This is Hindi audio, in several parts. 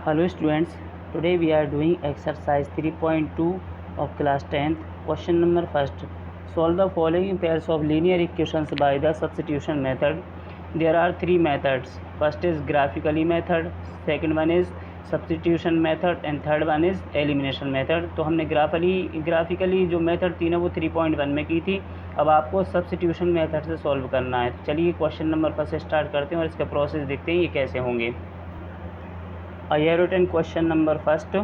Hello students, today we are doing exercise 3.2 of class 10th. Question number first. Solve the following pairs of linear equations by the substitution method. There are three methods. First is graphically method, second one is substitution method and third one is elimination method. तो हमने ग्राफिकली जो मेथड थी ना वो 3.1 में की थी. अब आपको सब्स्टिट्यूशन मेथड से सॉल्व करना है. तो चलिए क्वेश्चन नंबर फर्स्ट से स्टार्ट करते हैं और इसका प्रोसेस देखते हैं ये कैसे होंगे. I have written question number first.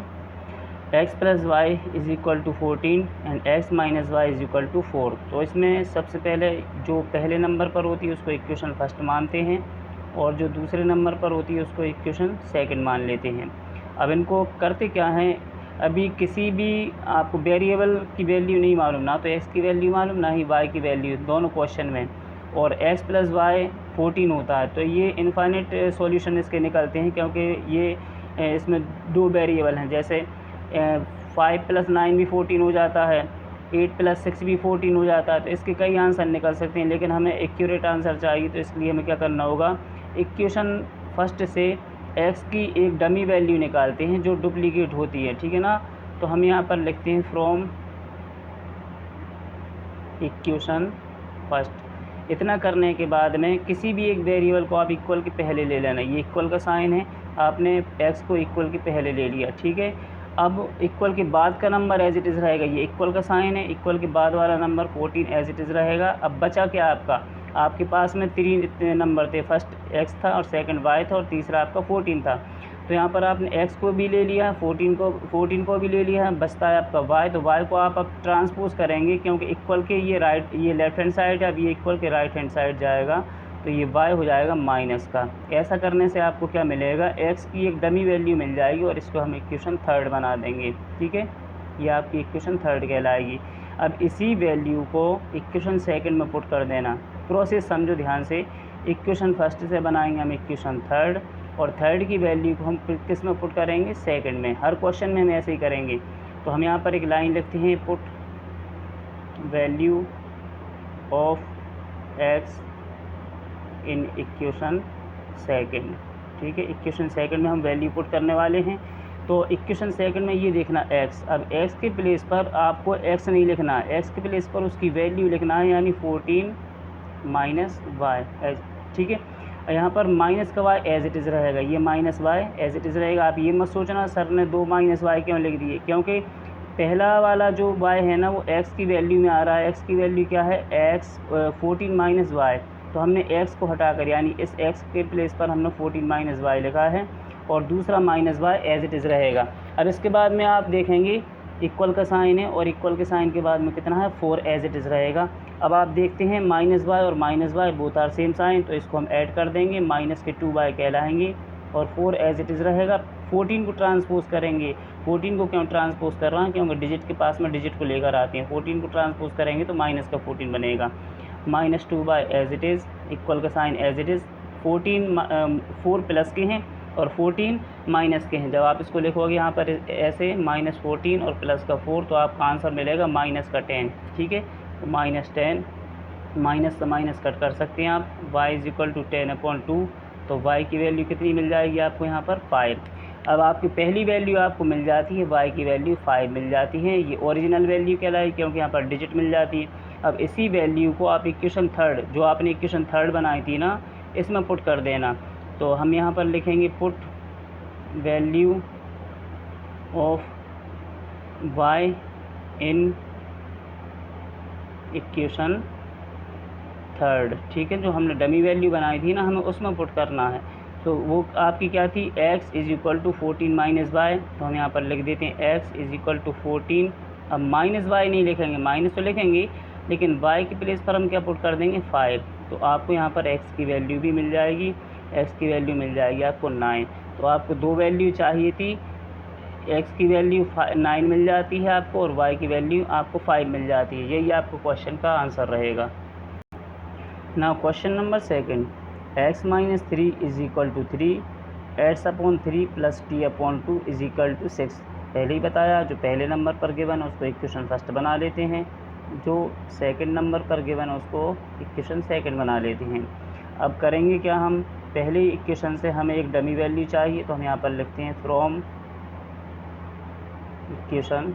x plus y is equal to 14 and x minus y is equal to 4. तो इसमें सबसे पहले जो पहले नंबर पर होती है उसको इक्वेशन फर्स्ट मानते हैं और जो दूसरे नंबर पर होती है उसको इक्वेशन सेकंड मान लेते हैं. अब इनको करते क्या हैं, अभी किसी भी आपको वेरिएबल की वैल्यू नहीं मालूम, ना तो x की वैल्यू मालूम ना ही y की वैल्यू, दोनों क्वेश्चन में, और x प्लस वाई 14 होता है. तो ये इनफाइनाइट सॉल्यूशन इसके निकलते हैं क्योंकि ये इसमें दो वेरिएबल हैं. जैसे 5 + 9 भी 14 हो जाता है, 8 + 6 भी 14 हो जाता है. तो इसके कई आंसर निकल सकते हैं, लेकिन हमें एक्यूरेट आंसर चाहिए. तो इसलिए हमें क्या करना होगा, इक्वेशन फर्स्ट से x की एक डमी वैल्यू निकालते हैं जो डुप्लीकेट होती है. ठीक है ना. तो हम यहाँ पर लिखते हैं फ्रॉम इक्वेशन फर्स्ट. इतना करने के बाद में किसी भी एक वेरिएबल को आप इक्वल के पहले ले लेना. ये इक्वल का साइन है, आपने x को इक्वल के पहले ले लिया. ठीक है. अब इक्वल के बाद का नंबर एज इट इज़ रहेगा. ये इक्वल का साइन है, इक्वल के बाद वाला नंबर 14 एज इट इज़ रहेगा. अब बचा क्या आपके पास में 3 नंबर थे. फर्स्ट x था और सेकंड y था और तीसरा आपका 14 था. तो यहाँ पर आपने x को भी ले लिया, 14 को भी ले लिया, बचता है आपका y. तो y को आप अब ट्रांसपोज करेंगे क्योंकि इक्वल के ये लेफ्ट हैंड साइड है, अब ये इक्वल के राइट हैंड साइड जाएगा. तो ये y हो जाएगा माइनस का. ऐसा करने से आपको क्या मिलेगा, x की एक डमी वैल्यू मिल जाएगी और इसको हम इक्वेशन थर्ड बना देंगे. ठीक है. ये आपकी इक्वेशन थर्ड कहलाएगी. अब इसी वैल्यू को इक्वेशन सेकंड में पुट कर देना. प्रोसेस समझो ध्यान से. इक्वेशन फर्स्ट से बनाएंगे हम इक्वेशन थर्ड और थर्ड की वैल्यू को हम किस में पुट करेंगे, सेकंड में. हर क्वेश्चन में हम ऐसे ही करेंगे. तो हम यहाँ पर एक लाइन लिखते हैं, put value of x in equation second. ठीक है. इक्वेशन सेकंड में हम वैल्यू पुट करने वाले हैं. तो इक्वेशन सेकंड में ये देखना x. अब x के प्लेस पर आपको x नहीं लिखना है, x के प्लेस पर उसकी वैल्यू लिखना है, यानी 14 माइनस वाई. ठीक है. यहाँ पर माइनस का y एज इट इज़ रहेगा, ये minus y as it is रहेगा. आप ये मत सोचना सर ने 2 माइनस y क्यों लिख दिए, क्योंकि पहला वाला जो y है ना वो x की वैल्यू में आ रहा है. x की वैल्यू क्या है, x 14 माइनस वाई. तो हमने x को हटाकर, यानी इस x के प्लेस पर हमने 14 माइनस वाई लिखा है और दूसरा minus Y as it is रहेगा. अब इसके बाद में आप देखेंगे इक्वल का साइन है और इक्वल के साइन के बाद में कितना है, 4 एज इट इज़ रहेगा. अब आप देखते हैं माइनस वाई और minus Y both are same sign, तो इसको हम ऐड कर देंगे, माइनस के 2y कहलाएंगे और 4 एज इट इज़ रहेगा. 14 को ट्रांसपोज करेंगे. 14 को क्यों ट्रांसपोज कर रहा है, क्योंकि डिजिट के पास में डिजिट को लेकर आते हैं. 14 को ट्रांसपोज करेंगे तो माइनस का 14 बनेगा. Minus 2y as it is, equal का sign as it is. 4 plus के हैं और 14 माइनस के हैं. जब आप इसको लिखोगे यहाँ पर ऐसे -14 और प्लस का 4, तो आपका आंसर मिलेगा माइनस का 10. ठीक है. तो -10, माइनस से माइनस कट कर सकते हैं आप. y is equal to 10/2. तो y की वैल्यू कितनी मिल जाएगी आपको यहाँ पर, 5. अब आपकी पहली वैल्यू आपको मिल जाती है, y की वैल्यू 5 मिल जाती है. ये ओरिजिनल वैल्यू कहलाई क्योंकि यहाँ पर डिजिट मिल जाती है. अब इसी वैल्यू को आप इक्वेशन थर्ड, जो आपने इक्वेशन थर्ड बनाई थी ना, इसमें पुट कर देना. तो हम यहाँ पर लिखेंगे put value of y in equation third. ठीक है. जो हमने डमी वैल्यू बनाई थी ना, हमें उसमें पुट करना है. तो वो आपकी क्या थी, x is equal to 14 minus Y. तो हम यहाँ पर लिख देते हैं x इज़ इक्वल टू 14. अब माइनस वाई नहीं लिखेंगे, माइनस तो लिखेंगे लेकिन y के प्लेस पर हम क्या पुट कर देंगे, 5. तो आपको यहाँ पर x की वैल्यू भी मिल जाएगी, x की वैल्यू मिल जाएगी आपको 9. तो आपको दो वैल्यू चाहिए थी, x की वैल्यू 9 मिल जाती है आपको और y की वैल्यू आपको 5 मिल जाती है. यही आपको क्वेश्चन का आंसर रहेगा. Now question number second. x minus 3 is equal to 3, x/3 plus t/2 is equal to 6. पहले ही बताया, जो पहले नंबर पर गिवन है उसको इक्वेशन फर्स्ट बना लेते हैं, जो सेकंड नंबर पर गिवन है उसको इक्वेशन सेकंड बना लेते हैं. अब करेंगे क्या, हम पहले इक्वेशन से हमें एक डमी वैल्यू चाहिए, तो हम यहाँ पर लिखते हैं फ्रॉम इक्वेशन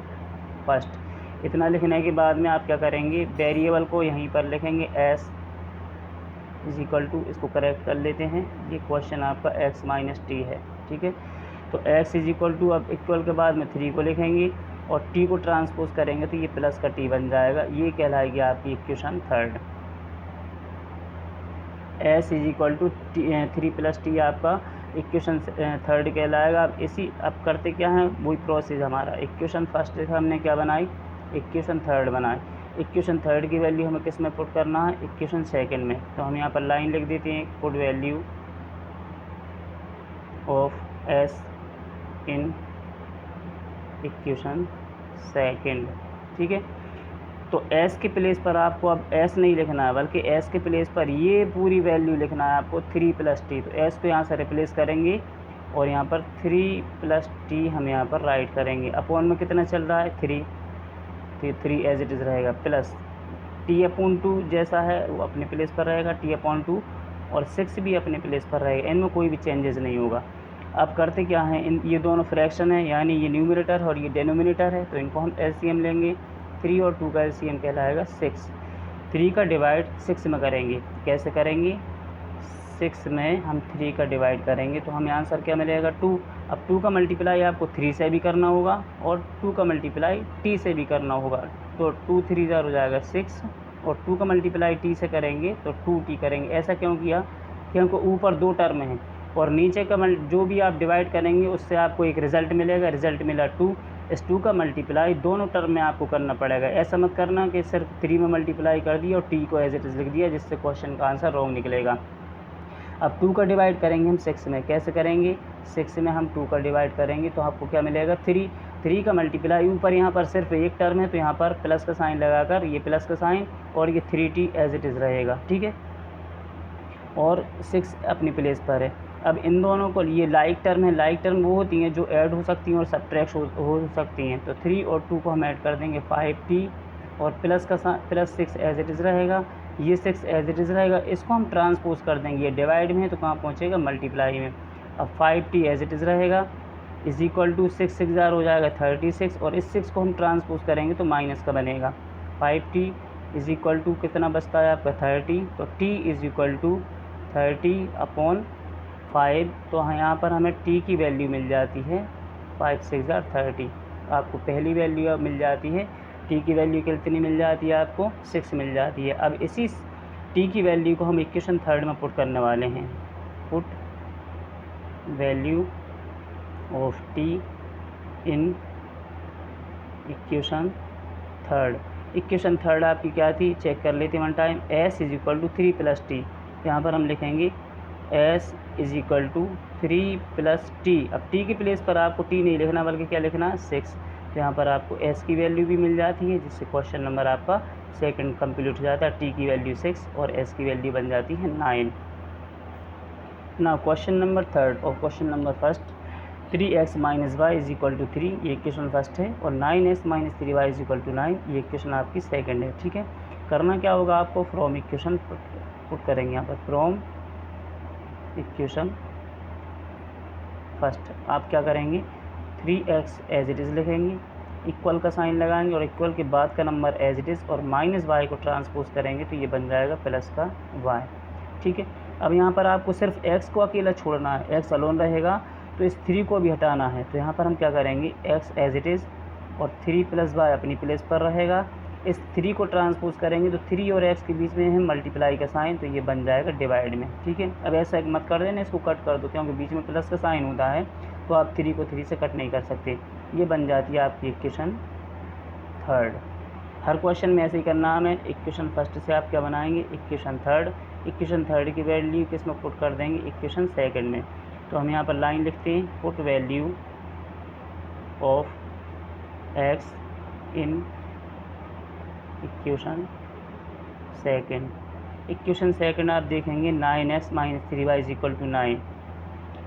फर्स्ट। इतना लिखने के बाद में आप क्या करेंगे, वेरिएबल को यहीं पर लिखेंगे एस इज इक्वल टू, इसको करेक्ट कर लेते हैं, ये क्वेश्चन आपका एक्स माइनस टी है, ठीक है। तो एक्स इज इक्वल टू, अब इक्वल के बाद में 3 को लिखेंगे और टी को ट्रांसपोज करेंगे तो ये प्लस का टी बन जाएगा, ये कहलाएगी आपकी equation third. S is equal to 3 plus T आपका इक्वेशन थर्ड कहलाएगा। अब करते क्या है, वही प्रोसेस हमारा, इक्वेशन फर्स्ट से हमने क्या बनाई, इक्वेशन थर्ड बनाए। इक्वेशन थर्ड की वैल्यू हमें किस में पुट करना है, इक्वेशन सेकंड में। तो हम यहाँ पर लाइन लिख देते हैं, put value of S in equation second, ठीक है। तो एस के प्लेस पर आपको अब एस नहीं लिखना है, बल्कि एस के प्लेस पर ये पूरी वैल्यू लिखना है आपको 3 प्लस टी। तो एस को यहाँ से रिप्लेस करेंगे और यहाँ पर 3 प्लस टी हम यहाँ पर राइट करेंगे। अपॉन में कितना चल रहा है, 3, तो 3 एज इट इज़ रहेगा, प्लस टी अपॉन 2 जैसा है वो अपने प्लेस पर रहेगा, टी अपॉन 2, और 6 भी अपने प्लेस पर रहेगा, इनमें कोई भी चेंजेस नहीं होगा। अब करते क्या है, ये दोनों फ्रैक्शन है, यानी ये न्यूमरेटर और ये डेनोमिनेटर है, तो इनको हम एलसीएम लेंगे। 3 और 2 का एलसीएम कहलाएगा 6। 3 का डिवाइड 6 में करेंगे, कैसे करेंगे, 6 में हम 3 का डिवाइड करेंगे तो हमें आंसर क्या मिलेगा, 2। अब 2 का मल्टीप्लाई आपको 3 से भी करना होगा और 2 का मल्टीप्लाई टी से भी करना होगा, तो 2 3 ज़ार हो जाएगा 6, और 2 का मल्टीप्लाई टी से करेंगे तो 2t करेंगे। ऐसा क्यों किया, क्योंकि ऊपर 2 टर्म हैं और नीचे का जो भी आप डिवाइड करेंगे उससे आपको एक रिज़ल्ट मिलेगा, रिज़ल्ट मिला 2। इस 2 का मल्टीप्लाई दोनों टर्म में आपको करना पड़ेगा। ऐसा मत करना कि सिर्फ 3 में मल्टीप्लाई कर दिया और टी को एज इट इज़ लिख दिया, जिससे क्वेश्चन का आंसर रॉन्ग निकलेगा। अब 2 का डिवाइड करेंगे हम 6 में, कैसे करेंगे, 6 में हम 2 का डिवाइड करेंगे तो आपको क्या मिलेगा, 3 का मल्टीप्लाई, ऊपर यहाँ पर सिर्फ एक टर्म है तो यहाँ पर प्लस का साइन लगाकर ये प्लस का साइन और ये 3t एज इट इज़ रहेगा, ठीक है, और 6 अपनी प्लेस पर है। अब इन दोनों को, ये लाइक टर्म है, लाइक टर्म वो होती हैं जो ऐड हो सकती हैं और सब्ट्रैक्ट हो सकती हैं, तो 3 और 2 को हम ऐड कर देंगे 5t, और प्लस 6 एज इट इज़ रहेगा, ये 6 एज इट इज़ रहेगा। इसको हम ट्रांसपोज कर देंगे, ये डिवाइड में है तो कहाँ पहुँचेगा, मल्टीप्लाई में। अब 5t एज इट इज़ रहेगा इज़ इक्वल टू 6 6 ज़ार हो जाएगा 36, और इस 6 को हम ट्रांसपोज करेंगे तो माइनस का बनेगा। 5t इज़ इक्वल टू कितना बचता है आपका 30, तो t is equal to 30 upon 5, तो यहाँ पर हमें t की वैल्यू मिल जाती है 5 6 ज़ार 30। आपको पहली वैल्यू मिल जाती है, t की वैल्यू कितनी मिल जाती है आपको, 6 मिल जाती है। अब इसी t की वैल्यू को हम इक्वेशन थर्ड में पुट करने वाले हैं, put value of t in equation third. Equation third आपकी क्या थी, चेक कर लेते हैं one time. s is equal to 3 plus T, यहाँ पर हम लिखेंगे s is equal to 3 plus T. अब t की प्लेस पर आपको t नहीं लिखना बल्कि क्या लिखना है, 6। तो यहाँ पर आपको s की वैल्यू भी मिल जाती है, जिससे क्वेश्चन नंबर आपका सेकंड कंप्लीट हो जाता है। t की वैल्यू 6 और s की वैल्यू बन जाती है 9। ना क्वेश्चन नंबर थर्ड और question number first, 3x minus Y is equal to 3, ये इक्वेशन फर्स्ट है, और 9x minus 3y is equal to 9, ये इक्वेशन आपकी सेकंड है, ठीक है। करना क्या होगा आपको, फ्रॉम इक्वेशन पुट करेंगे यहाँ पर, फ्रॉम इक्वेशन फर्स्ट आप क्या करेंगे, 3x एज इट इज़ लिखेंगे, इक्वल का साइन लगाएंगे और इक्वल के बाद का नंबर एज इट इज़, और माइनस वाई को ट्रांसपोज करेंगे तो ये बन जाएगा प्लस का y, ठीक है। अब यहाँ पर आपको सिर्फ x को अकेला छोड़ना है, x अलोन रहेगा, तो इस 3 को भी हटाना है। तो यहाँ पर हम क्या करेंगे, x एज इट इज़ और 3 प्लस y अपनी प्लेस पर रहेगा। इस 3 को ट्रांसपोज करेंगे तो 3 और x के बीच में है मल्टीप्लाई का साइन, तो ये बन जाएगा डिवाइड में, ठीक है। अब ऐसा मत कर देना, इसको कट कर दो, क्योंकि बीच में प्लस का साइन होता है तो आप 3 को 3 से कट नहीं कर सकते। ये बन जाती है आपकी इक्वेशन थर्ड। हर क्वेश्चन में ऐसे ही करना हमें, इक्वेशन फर्स्ट से आप क्या बनाएंगे, इक्वेशन थर्ड। इक्वेशन थर्ड की वैल्यू किस में पुट कर देंगे, इक्वेशन सेकंड में। तो हम यहाँ पर लाइन लिखते हैं, put value of x in equation second. Equation second आप देखेंगे 9x minus 3y is equal to 9,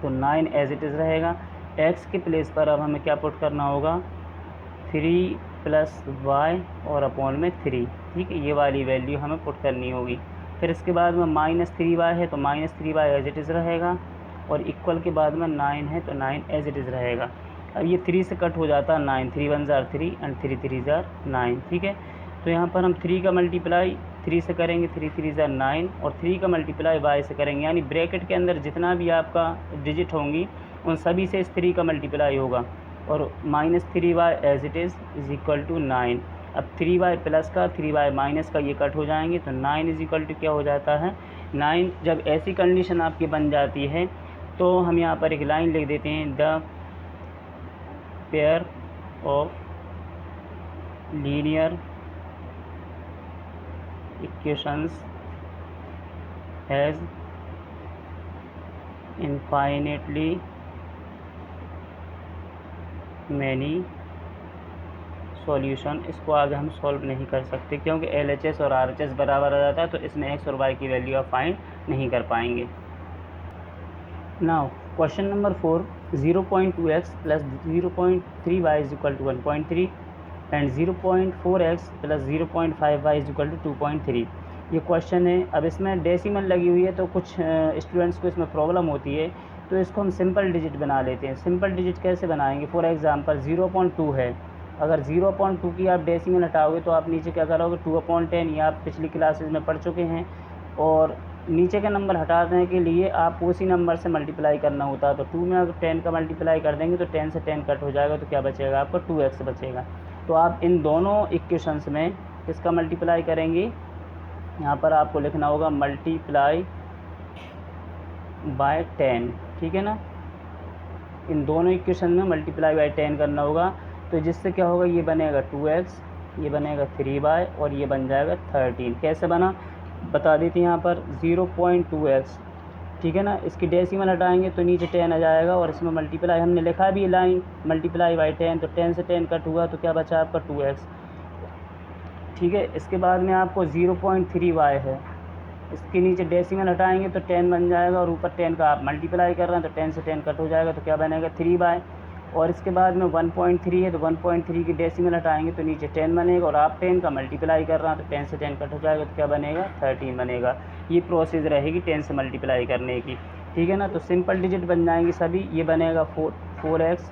तो 9 एज इट इज़ रहेगा। x के प्लेस पर अब हमें क्या पुट करना होगा, 3 प्लस y और अपॉन में 3, ठीक है, ये वाली वैल्यू हमें पुट करनी होगी। फिर इसके बाद में -3y है तो -3y एज इट इज़ रहेगा, और इक्वल के बाद में 9 है तो 9 एज इट इज़ रहेगा। अब ये 3 से कट हो जाता है 9, 3 1 ज़ार 3 एंड 3 3 ज़ार 9, ठीक है। तो यहाँ पर हम 3 का मल्टीप्लाई 3 से करेंगे, 3 3 ज़ार 9, और 3 का मल्टीप्लाई y से करेंगे, यानी ब्रैकेट के अंदर जितना भी आपका डिजिट होंगी उन सभी से इस 3 का मल्टीप्लाई होगा, और -3y as it is equal to 9। अब 3y प्लस का 3y माइनस का ये कट हो जाएंगे, तो 9 इज इक्वल टू क्या हो जाता है 9। जब ऐसी कंडीशन आपकी बन जाती है तो हम यहाँ पर एक लाइन लिख देते हैं, the pair of linear equations has infinitely many solution. इसको आगे हम सॉल्व नहीं कर सकते क्योंकि LHS और RHS बराबर आ जाता है, तो इसमें x और y की वैल्यू आप फाइंड नहीं कर पाएंगे। Now question number 4, 0.2x plus 0.3y is equal to 1.3 and 0.4x plus 0.5y is equal to 2.3। ये क्वेश्चन है। अब इसमें डेसिमल लगी हुई है तो कुछ स्टूडेंट्स को इसमें प्रॉब्लम होती है, तो इसको हम सिंपल डिजिट बना लेते हैं। सिंपल डिजिट कैसे बनाएंगे? फॉर एग्जांपल 0.2 है, अगर 0.2 की आप डेसिमल हटाओगे तो आप नीचे क्या करोगे 2/10, ये आप पिछली क्लासेस में पढ़ चुके हैं। और नीचे का नंबर हटाने के लिए आपको उसी नंबर से मल्टीप्लाई करना होता है, तो 2 में अगर 10 का मल्टीप्लाई कर देंगे तो 10 से 10 कट हो जाएगा, तो क्या बचेगा आपका 2x बचेगा। तो आप इन दोनों इक्वेशंस में किसका मल्टीप्लाई करेंगे? यहाँ पर आपको लिखना होगा मल्टीप्लाई बाय 10, ठीक है ना। इन दोनों इक्वेशन में मल्टीप्लाई बाय 10 करना होगा, तो जिससे क्या होगा ये बनेगा 2x, ये बनेगा 3y और ये बन जाएगा 13। कैसे बना बता देते हैं। यहाँ पर 0.2x, ठीक है ना, इसकी डेसिमल हटाएंगे तो नीचे 10 आ जाएगा, और इसमें मल्टीप्लाई हमने लिखा भी लाइन मल्टीप्लाई बाय 10, तो 10 से 10 कट हुआ तो क्या बचा आपका 2x, ठीक है। इसके बाद में आपको 0.3y है, इसके नीचे डेसिमल हटाएंगे तो 10 बन जाएगा, और ऊपर 10 का आप मल्टीप्लाई कर रहे हैं तो 10 से 10 कट हो जाएगा, तो क्या बनेगा 3y। और इसके बाद में 1.3 है तो 1.3 की डेसिमल हटाएंगे तो नीचे 10 बनेगा, और आप 10 का मल्टीप्लाई कर रहे हैं तो 10 से 10 कट हो जाएगा, तो क्या बनेगा 13 बनेगा। ये प्रोसेस रहेगी 10 से मल्टीप्लाई करने की, ठीक है ना। तो सिंपल डिजिट बन जाएंगे सभी। ये बनेगा 4x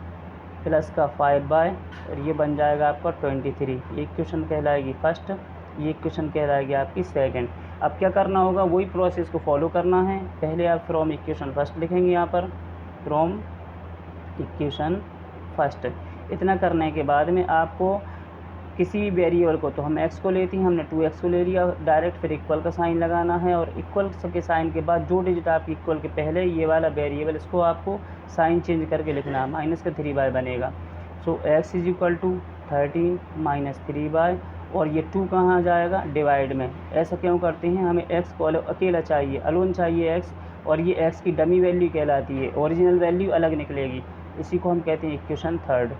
प्लस का 5y, और ये बन जाएगा आपका 23। ये इक्वेशन कहलाएगी फर्स्ट, ये इक्वेशन कहलाएगी आपकी सेकंड। अब क्या करना होगा, वही प्रोसेस को फॉलो करना है। पहले आप फ्रॉम इक्वेशन फर्स्ट लिखेंगे, यहाँ पर फ्रॉम इक्वेशन फर्स्ट। इतना करने के बाद में आपको किसी भी वेरिएबल को, तो हम x को लेते हैं, हमने 2x को ले लिया डायरेक्ट, फिर इक्वल का साइन लगाना है, और इक्वल के साइन के बाद जो डिजिट आपकी इक्वल के पहले ये वाला वेरिएबल, इसको आपको साइन चेंज करके लिखना है, माइनस का 3y बनेगा। So x is equal to 13 minus 3y, और ये 2 कहाँ आ जाएगा डिवाइड में। ऐसा क्यों करते हैं, हमें x को अकेला चाहिए, अलोन चाहिए x, और ये x की डमी वैल्यू कहलाती है, ओरिजिनल वैल्यू अलग निकलेगी। इसी को हम कहते हैं इक्वेशन थर्ड।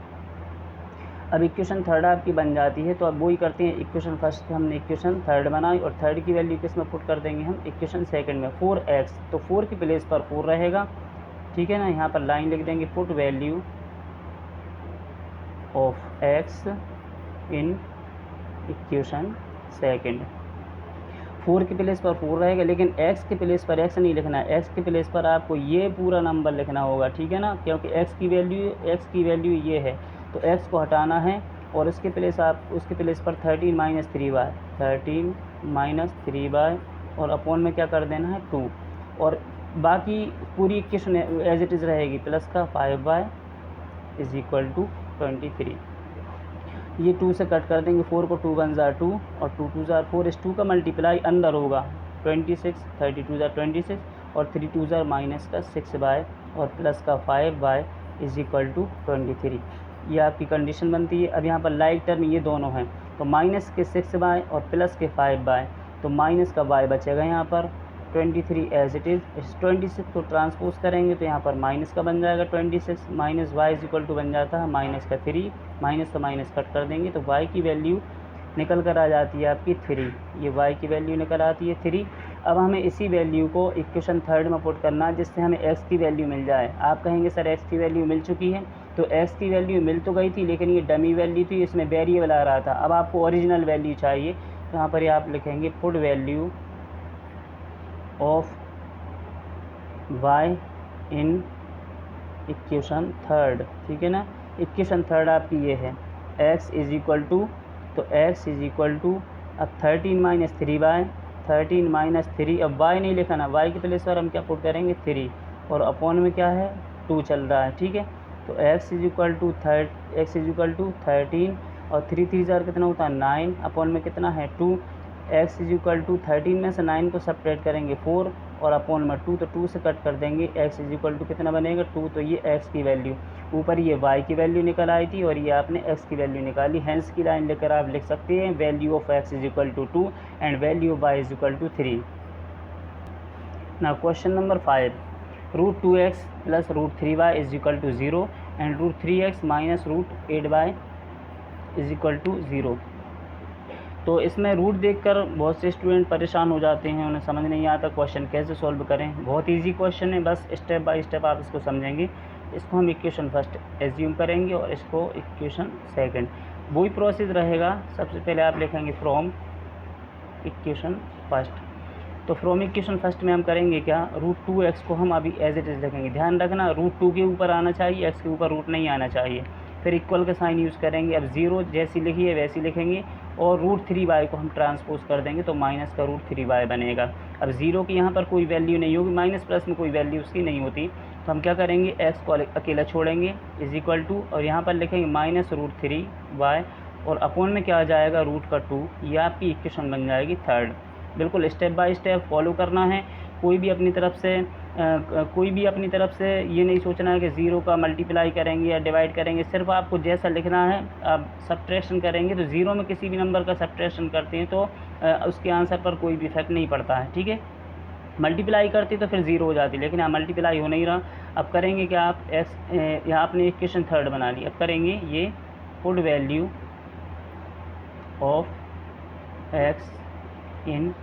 अब इक्वेशन थर्ड आपकी बन जाती है, तो अब वही करते हैं, इक्वेशन फर्स्ट हमने इक्वेशन थर्ड बनाई, और थर्ड की वैल्यू किस में पुट कर देंगे हम इक्वेशन सेकंड में, 4x, तो 4 की प्लेस पर 4 रहेगा, ठीक है ना। यहाँ पर लाइन लिख देंगे, put value of x in equation second. 4 की प्लेस पर 4 रहेगा, लेकिन x के प्लेस पर x नहीं लिखना है, x के प्लेस पर आपको ये पूरा नंबर लिखना होगा, ठीक है ना, क्योंकि x की वैल्यू ये है, तो x को हटाना है, और उसके प्लेस पर 13 माइनस 3y, 13 माइनस 3y, और अपॉन में क्या कर देना है 2, और बाकी पूरी इक्वेशन एज इट इज़ रहेगी, प्लस का 5y इज इक्वल टू 23। ये 2 से कट कर देंगे, 4 को 2 1 ज़ार 2, और 2 2 ज़ार 4, इस 2 का मल्टीप्लाई अंदर होगा 26, 32 ज़ार 26, और 3 2 ज़ार माइनस का 6y, और प्लस का 5y इज इक्वल टू 23। ये आपकी कंडीशन बनती है। अब यहाँ पर लाइक टर्म ये दोनों हैं, तो माइनस के 6y और प्लस के 5y, तो माइनस का y बचेगा यहाँ पर 23 एज इट इज़। इस 26 को ट्रांसपोज करेंगे तो यहाँ पर माइनस का बन जाएगा 26, minus y is equal to बन जाता है माइनस का 3, माइनस का माइनस कट कर देंगे तो y की वैल्यू निकल कर आ जाती है आपकी 3, ये y की वैल्यू निकल आती है 3। अब हमें इसी वैल्यू को इक्वेशन थर्ड में पुट करना है, जिससे हमें x की वैल्यू मिल जाए। आप कहेंगे सर x की वैल्यू मिल चुकी है, तो x की वैल्यू मिल तो गई थी, लेकिन ये डमी वैल्यू थी, इसमें वेरिएबल आ रहा था। अब आपको ओरिजिनल वैल्यू चाहिए, तो यहाँ पर आप लिखेंगे put value of Y in equation third, ठीक है ना। इक्वेशन थर्ड आपकी ये है x इज इक्वल टू, तो x इज इक्वल टू अब 13 माइनस 3y, 13 माइनस 3, अब y नहीं लिखा ना, y की प्लेस पर हम क्या पुट करेंगे 3, और अपॉन में क्या है 2 चल रहा है, ठीक है। तो x इज इक्वल टू 13 और 3 3 जार कितना होता है 9, अपॉन में कितना है 2। x इज इक्वल टू 13 में से 9 को सब्ट्रैक्ट करेंगे 4 और अपॉन में 2, तो 2 से कट कर देंगे, x इज इक्वल टू कितना बनेगा 2, तो ये x की वैल्यू, ऊपर ये y की वैल्यू निकल आई थी और ये आपने x की वैल्यू निकाली। हैंस की लाइन लेकर आप लिख सकते हैं value of x is equal to 2 and value of y is equal to 3। Now question number 5, √2x plus √3y is equal to 0 and √3x minus √8y is equal to 0। तो इसमें रूट देखकर बहुत से स्टूडेंट परेशान हो जाते हैं, उन्हें समझ नहीं आता क्वेश्चन कैसे सॉल्व करें। बहुत इजी क्वेश्चन है, बस स्टेप बाय स्टेप आप इसको समझेंगे। इसको हम इक्वेशन फर्स्ट एज्यूम करेंगे और इसको इक्वेशन सेकंड, वही प्रोसेस रहेगा। सबसे पहले आप लिखेंगे फ्रॉम इक्वेशन फर्स्ट, तो फ्रॉम इक्वेशन फर्स्ट में हम करेंगे क्या, √2x को हम अभी एज इट इज़ लिखेंगे। ध्यान रखना √2 के ऊपर आना चाहिए, x के ऊपर रूट नहीं आना चाहिए। फिर इक्वल का साइन यूज़ करेंगे, अब 0 जैसी लिखी है वैसी लिखेंगे और √3y को हम ट्रांसपोज कर देंगे तो माइनस का √3y बनेगा। अब 0 की यहाँ पर कोई वैल्यू नहीं होगी, माइनस प्लस में कोई वैल्यू उसकी नहीं होती, तो हम क्या करेंगे x को अकेला छोड़ेंगे इज इक्वल टू, और यहाँ पर लिखेंगे माइनस √3y और अपॉन में क्या आ जाएगा रूट का 2। ये आपकी इक्वेशन बन जाएगी थर्ड। बिल्कुल स्टेप बाय स्टेप फॉलो करना है। कोई भी अपनी तरफ से ये नहीं सोचना है कि 0 का मल्टीप्लाई करेंगे या डिवाइड करेंगे, सिर्फ आपको जैसा लिखना है। अब सब्ट्रैक्शन करेंगे तो 0 में किसी भी नंबर का सब्ट्रैक्शन करते हैं तो उसके आंसर पर कोई भी इफेक्ट नहीं पड़ता है, ठीक है। मल्टीप्लाई करती तो फिर 0 हो जाती, लेकिन यहाँ मल्टीप्लाई हो नहीं रहा। अब करेंगे क्या, आप x यहाँ आपने इक्वेशन थर्ड बना ली, अब करेंगे ये put value of x in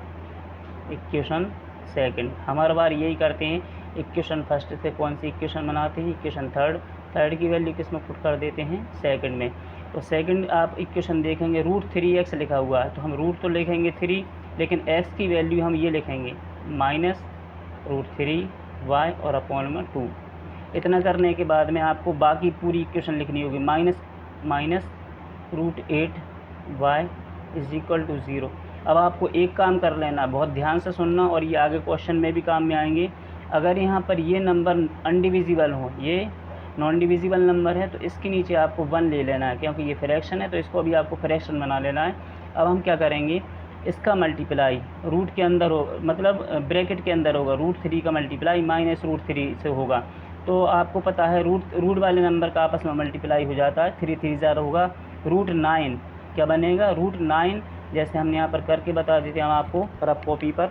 equation second. हमारे बार यही करते हैं, इक्वेशन फर्स्ट से कौन सी इक्वेशन बनाते हैं, इक्वेशन थर्ड की वैल्यू किस में पुट कर देते हैं सेकंड में। तो सेकंड आप इक्वेशन देखेंगे √3x लिखा हुआ है, तो हम रूट तो लिखेंगे 3, लेकिन x की वैल्यू हम ये लिखेंगे माइनस √3y और अपॉन में 2। इतना करने के बाद में आपको बाकी पूरी इक्वेशन लिखनी होगी, minus √8y is equal to 0। अब आपको एक काम कर लेना, बहुत ध्यान से सुनना और ये आगे क्वेश्चन में भी काम में आएंगे। अगर यहाँ पर ये नंबर अनडिविजिबल हो, ये नॉन डिविजिबल नंबर है, तो इसके नीचे आपको 1 ले लेना है, क्योंकि ये फ्रैक्शन है तो इसको अभी आपको फ्रैक्शन बना लेना है। अब हम क्या करेंगे, इसका मल्टीप्लाई रूट के अंदर हो, मतलब ब्रैकेट के अंदर होगा, √3 का मल्टीप्लाई माइनस √3 से होगा। तो आपको पता है रूट वाले नंबर का आपस में मल्टीप्लाई हो जाता है, 3 3 ज़ार होगा √9, क्या बनेगा √9, जैसे हमने यहाँ पर करके बता देते हैं हम आपको, और आप कॉपी पर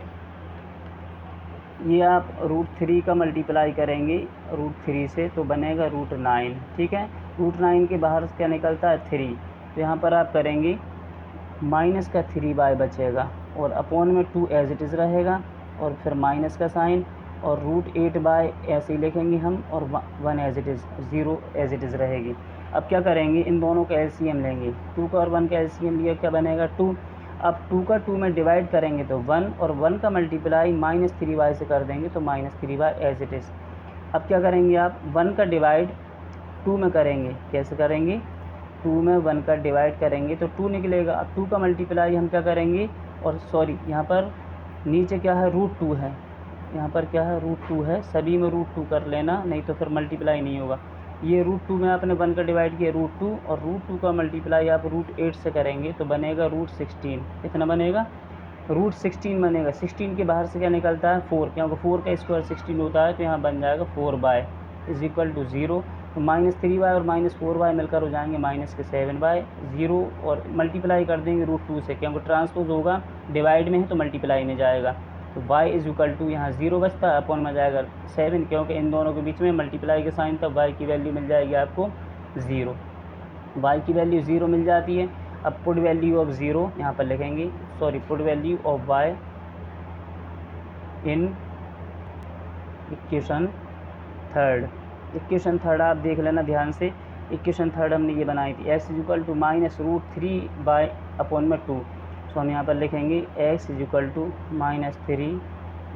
ये आप √3 का मल्टीप्लाई करेंगे √3 से तो बनेगा √9, ठीक है। √9 के बाहर क्या निकलता है 3, तो यहाँ पर आप करेंगे माइनस का 3y बचेगा और अपॉन में 2 एज इट इज़ रहेगा और फिर माइनस का साइन और √8y ऐसे ही लिखेंगे हम और 1 as it is, 0 as it is रहेगी। अब क्या करेंगे, इन दोनों का एलसीएम लेंगे, 2 का और 1 का एलसीएम लिया, क्या बनेगा 2। अब 2 का 2 में डिवाइड करेंगे तो 1 और 1 का मल्टीप्लाई माइनस 3y से कर देंगे तो minus 3y as it is. अब क्या करेंगे आप 1 का डिवाइड 2 में करेंगे, कैसे करेंगे 2 में 1 का डिवाइड करेंगे तो 2 निकलेगा। अब 2 का मल्टीप्लाई हम क्या करेंगे, और सॉरी यहाँ पर नीचे क्या है √2 है, यहाँ पर क्या है √2 है, सभी में √2 कर लेना, नहीं तो फिर मल्टीप्लाई नहीं होगा। ये √2 में आपने 1 का डिवाइड किया √2 और √2 का मल्टीप्लाई आप √8 से करेंगे तो बनेगा √16। कितना बनेगा √16 बनेगा। 16 के बाहर से क्या निकलता है 4, क्योंकि 4 का स्क्वायर 16 होता है, तो यहाँ बन जाएगा 4y इज इक्वल टू 0। तो -3y और -4y मिलकर हो जाएंगे माइनस के 7y, 0 और मल्टीप्लाई कर देंगे √2 से, क्योंकि ट्रांसपोज होगा, डिवाइड में है तो मल्टीप्लाई में जाएगा। तो y इज इक्वल टू यहाँ 0 बचता है, अपॉन में जाएगा 7, क्योंकि इन दोनों के बीच में मल्टीप्लाई के साइन, तब y की वैल्यू मिल जाएगी आपको 0। y की वैल्यू 0 मिल जाती है। अब पुट वैल्यू ऑफ 0 यहाँ पर लिखेंगे, sorry put value of y in equation third. Equation third आप देख लेना ध्यान से। इक्वेशन थर्ड हमने ये बनाई थी, x is equal to -√3y upon में 2। सो हम यहाँ पर लिखेंगे x is equal to -3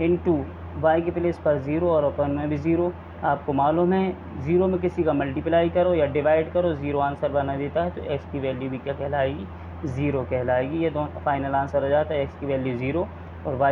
into Y के प्लेस पर 0 और अपन में भी 0। आपको मालूम है 0 में किसी का मल्टीप्लाई करो या डिवाइड करो 0 आंसर बना देता है, तो x की वैल्यू भी क्या कहलाएगी, 0 कहलाएगी। ये दोनों फाइनल आंसर हो जाता है, x की वैल्यू 0 और y